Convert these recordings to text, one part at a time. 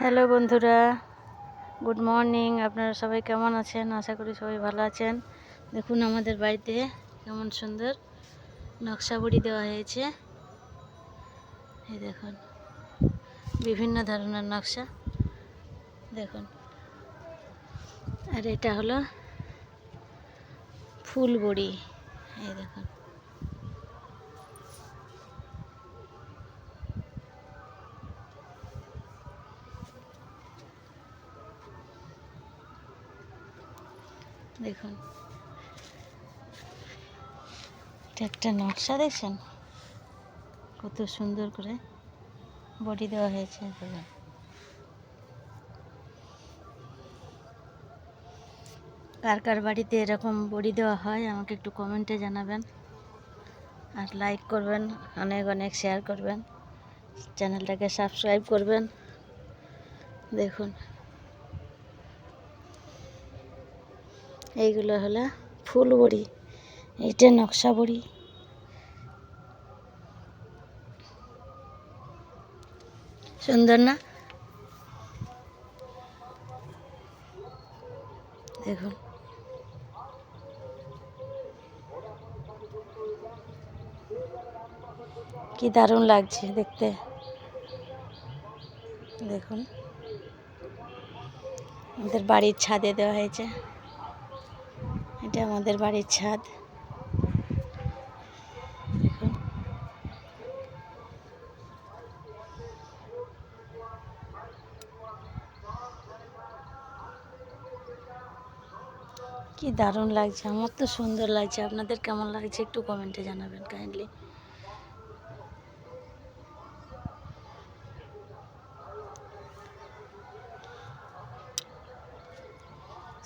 Hello বন্ধুরা, good morning. আপনারা সবাই কেমন আছেন? আশা করি সবাই ভালো আছেন। দেখুন আমাদের বাড়িতে কেমন সুন্দর নকশা বড়ি দেওয়া হয়েছে। এই দেখুন বিভিন্ন ধরনের নকশা দেখুন। আর এটা হলো ফুল বড়ি। এই দেখুন দেখুন এটা একটা নকশা, দেখছেন কত সুন্দর করে বড়ি দেওয়া হয়েছে। দেখুন কার কার বাড়িতে এরকম বড়ি দেওয়া হয় আমাকে একটু কমেন্টে জানাবেন, আর লাইক করবেন, অনেক অনেক শেয়ার করবেন, চ্যানেলটাকে সাবস্ক্রাইব করবেন। দেখুন এইগুলো হলো ফুল বড়ি, এইটা নকশা বড়ি। সুন্দর না? দেখুন কি দারুণ লাগছে দেখতে। দেখুন আমাদের বাড়ির ছাদে দেওয়া হয়েছে। এটা আমাদের বাড়ির ছাদ। দেখুন কি দারুণ লাগছে, আমার তো সুন্দর লাগছে। আপনাদের কেমন লাগছে একটু কমেন্টে জানাবেন কাইন্ডলি।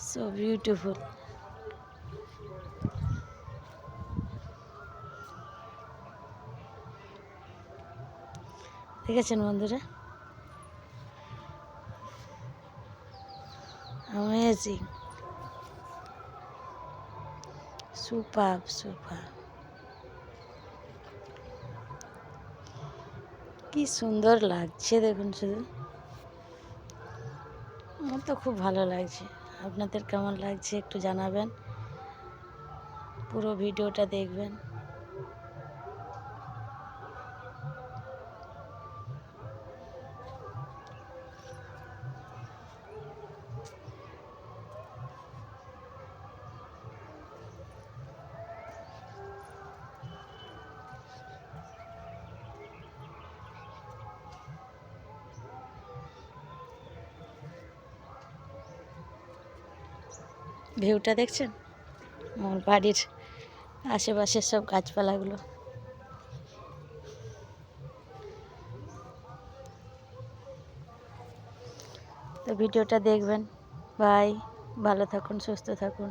So beautiful. দেখেছেন বন্ধুরা? Amazing, super super. কি সুন্দর লাগছে দেখুন শুধু। আমার তো খুব ভালো লাগছে। আপনাদের কেমন লাগছে একটু জানাবেন, পুরো ভিডিওটা দেখবেন। ভিউটা দেখছেন আমার বাড়ির আশেপাশের সব গাছপালাগুলো। তো ভিডিওটা দেখবেন। বাই, ভালো থাকুন, সুস্থ থাকুন।